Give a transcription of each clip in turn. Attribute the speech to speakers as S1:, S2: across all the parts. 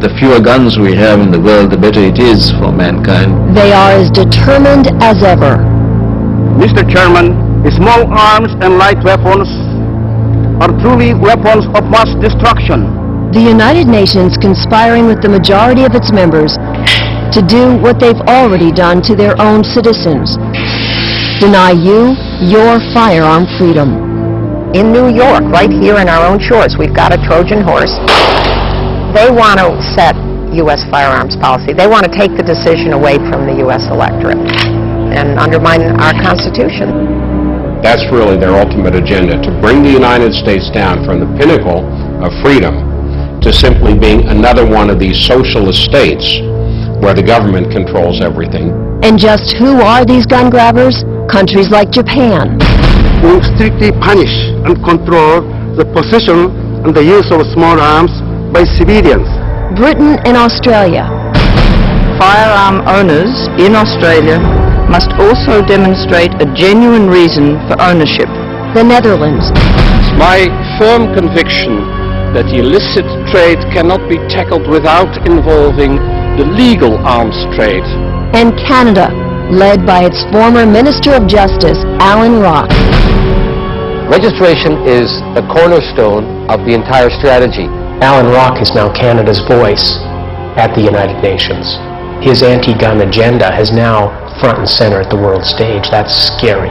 S1: the fewer guns we have in the world, the better it is for mankind.
S2: They are as determined as ever.
S3: Mr. Chairman, small arms and light weapons are truly weapons of mass destruction.
S2: The United Nations conspiring with the majority of its members to do what they've already done to their own citizens. Deny you your firearm freedom.
S4: In New York, right here in our own shores, we've got a Trojan horse. They want to set U.S. firearms policy. They want to take the decision away from the U.S. electorate and undermine our Constitution.
S5: That's really their ultimate agenda, to bring the United States down from the pinnacle of freedom to simply being another one of these socialist states where the government controls everything.
S2: And just who are these gun grabbers? Countries like Japan.
S3: We strictly punish and control the possession and the use of small arms by civilians.
S2: Britain and Australia.
S6: Firearm owners in Australia must also demonstrate a genuine reason for ownership.
S2: The Netherlands.
S7: It's my firm conviction that the illicit trade cannot be tackled without involving the legal arms trade.
S2: And Canada, led by its former Minister of Justice, Alan Rock.
S8: Registration is the cornerstone of the entire strategy.
S9: Alan Rock is now Canada's voice at the United Nations. His anti-gun agenda is now front and center at the world stage. That's scary.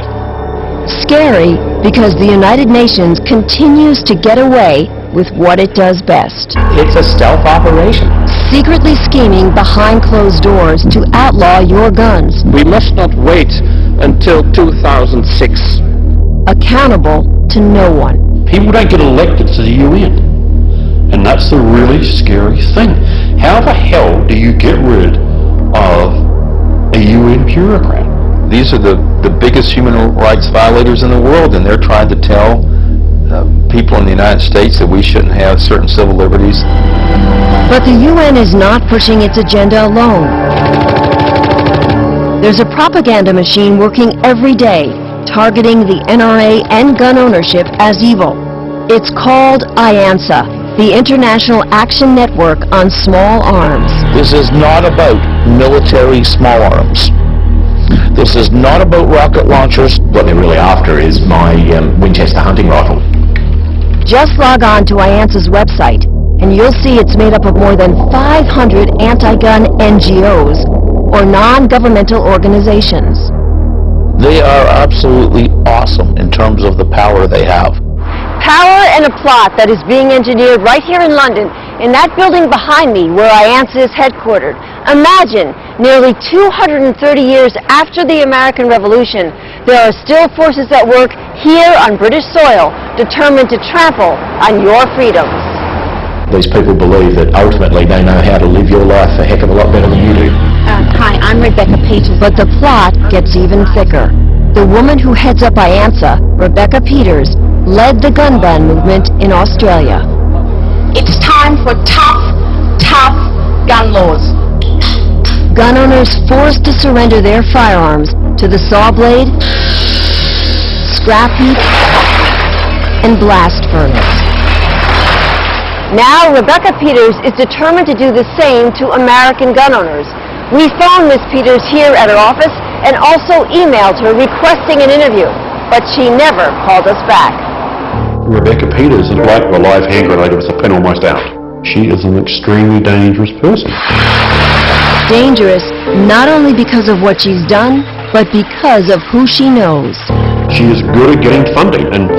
S2: Scary because the United Nations continues to get away with what it does best.
S9: It's a stealth operation.
S2: Secretly scheming behind closed doors to outlaw your guns.
S7: We must not wait until 2006.
S2: Accountable to no one.
S10: People don't get elected to the UN. And that's the really scary thing. How the hell do you get rid of a UN bureaucrat?
S1: These are the biggest human rights violators in the world, and they're trying to tell people in the United States that we shouldn't have certain civil liberties.
S2: But the UN is not pushing its agenda alone. There's a propaganda machine working every day, targeting the NRA and gun ownership as evil. It's called IANSA, the International Action Network on Small Arms.
S11: This is not about military small arms. This is not about rocket launchers.
S12: What they're really after is my Winchester hunting rifle.
S2: Just log on to IANSA's website, and you'll see it's made up of more than 500 anti-gun NGOs, or non-governmental organizations.
S11: They are absolutely awesome in terms of the power they have.
S2: Power and a plot that is being engineered right here in London, in that building behind me where IANSA is headquartered. Imagine, nearly 230 years after the American Revolution, there are still forces at work here on British soil, determined to trample on your freedoms.
S12: These people believe that ultimately they know how to live your life a heck of a lot better than you do.
S2: Hi, I'm Rebecca Peters. But the plot gets even thicker. The woman who heads up IANSA, Rebecca Peters, led the gun ban movement in Australia.
S13: It's time for tough gun laws.
S2: Gun owners forced to surrender their firearms to the saw blade, scrap heap, and blast furnace. Now Rebecca Peters is determined to do the same to American gun owners. We phoned Ms. Peters here at her office and also emailed her requesting an interview, but she never called us back.
S10: Rebecca Peters is like a live hand grenade with the pin almost out. She is an extremely dangerous person.
S2: Dangerous not only because of what she's done, but because of who she knows.
S10: She is good at getting funding, and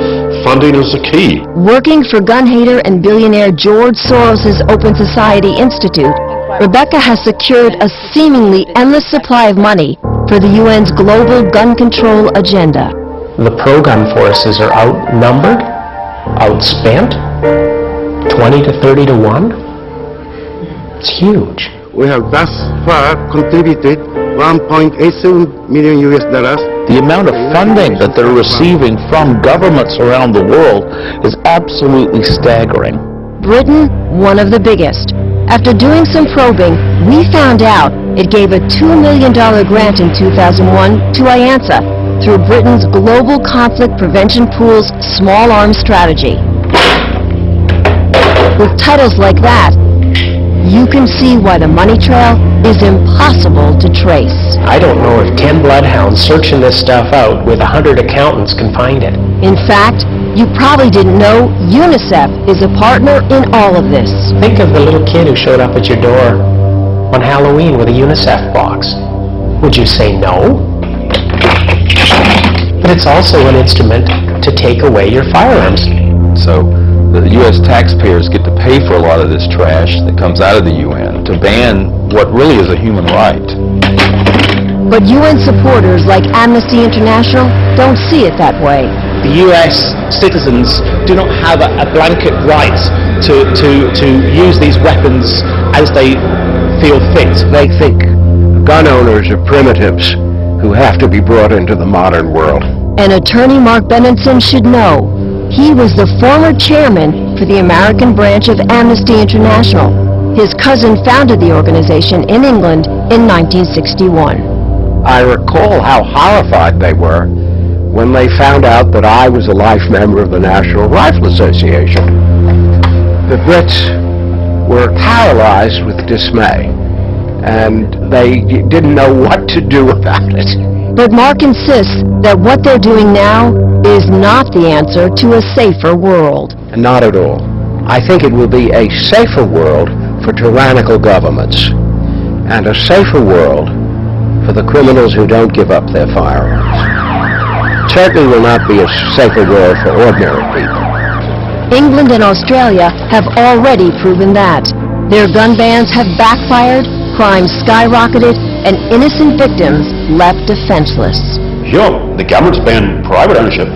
S10: funding is the key.
S2: Working for gun hater and billionaire George Soros' Open Society Institute, Rebecca has secured a seemingly endless supply of money for the UN's global gun control agenda.
S9: The pro-gun forces are outnumbered, outspent, 20 to 30 to 1. It's huge.
S3: We have thus far contributed $1.87 million.
S11: The amount of funding that they're receiving from governments around the world is absolutely staggering.
S2: Britain, one of the biggest. After doing some probing, we found out it gave a $2 million grant in 2001 to IANSA through Britain's Global Conflict Prevention Pool's Small Arms Strategy. With titles like that, you can see why the money trail is impossible to trace.
S9: I don't know if 10 bloodhounds searching this stuff out with 100 accountants can find it.
S2: In fact, you probably didn't know UNICEF is a partner in all of this.
S9: Think of the little kid who showed up at your door on Halloween with a UNICEF box. Would you say no? But it's also an instrument to take away your firearms.
S1: So the U.S. taxpayers get to pay for a lot of this trash that comes out of the UN to ban what really is a human right.
S2: But UN supporters like Amnesty International don't see it that way.
S14: The US citizens do not have a blanket right to use these weapons as they feel fit.
S3: They think gun owners are primitives who have to be brought into the modern world.
S2: And attorney Mark Benenson should know. He was the former chairman for the American branch of Amnesty International. His cousin founded the organization in England in 1961.
S3: I recall how horrified they were when they found out that I was a life member of the National Rifle Association. The Brits were paralyzed with dismay, and they didn't know what to do about it.
S2: But Mark insists that what they're doing now is not the answer to a safer world.
S3: Not at all. I think it will be a safer world for tyrannical governments, and a safer world for the criminals who don't give up their firearms. Certainly will not be a safer world for ordinary people.
S2: England and Australia have already proven that. Their gun bans have backfired, crime skyrocketed, and innocent victims left defenseless.
S10: Sure, the government's banned private ownership.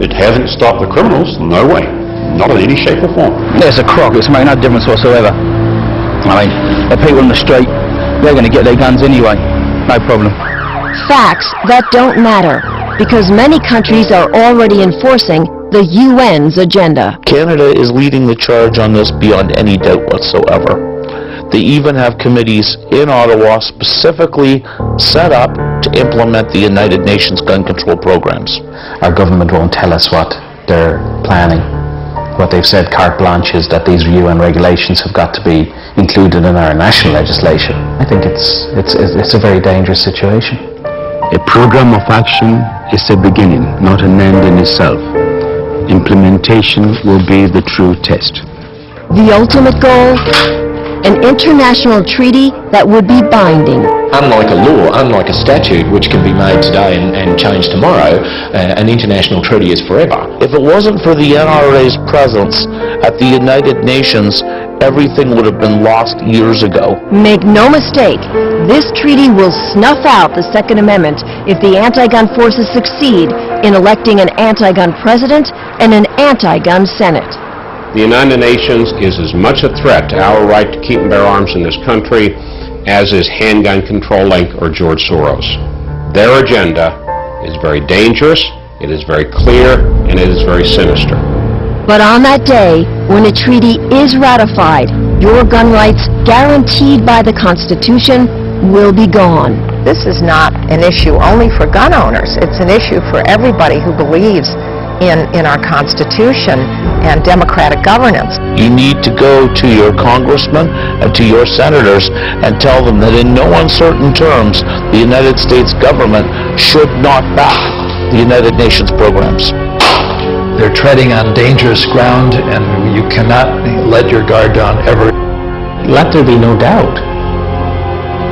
S10: It hasn't stopped the criminals, no way. Not in any shape or form.
S15: It's a crock, it's made no difference whatsoever. I mean, the people on the street, they're going to get their guns anyway. No problem.
S2: Facts that don't matter, because many countries are already enforcing the UN's agenda.
S11: Canada is leading the charge on this beyond any doubt whatsoever. They even have committees in Ottawa specifically set up to implement the United Nations gun control programs.
S12: Our government won't tell us what they're planning. What they've said carte blanche is that these UN regulations have got to be included in our national legislation. I think it's a very dangerous situation.
S16: A program of action is a beginning, not an end in itself. Implementation will be the true test.
S2: The ultimate goal? An international treaty that would be binding.
S12: Unlike a law, unlike a statute which can be made today and changed tomorrow, an international treaty is forever.
S11: If it wasn't for the NRA's presence at the United Nations, everything would have been lost years ago.
S2: Make no mistake, this treaty will snuff out the Second Amendment if the anti-gun forces succeed in electing an anti-gun president and an anti-gun Senate.
S5: The United Nations is as much a threat to our right to keep and bear arms in this country as is Handgun Control Inc. or George Soros. Their agenda is very dangerous, it is very clear, and it is very sinister.
S2: But on that day, when a treaty is ratified, your gun rights, guaranteed by the Constitution, will be gone.
S4: This is not an issue only for gun owners. It's an issue for everybody who believes in our Constitution and democratic governance.
S11: You need to go to your congressmen and to your senators and tell them that in no uncertain terms the United States government should not back the United Nations programs.
S17: They're treading on dangerous ground, and you cannot let your guard down ever.
S9: Let there be no doubt.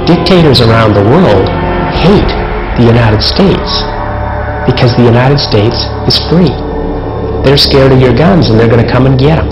S9: Dictators around the world hate the United States because the United States is free. They're scared of your guns and they're going to come and get them.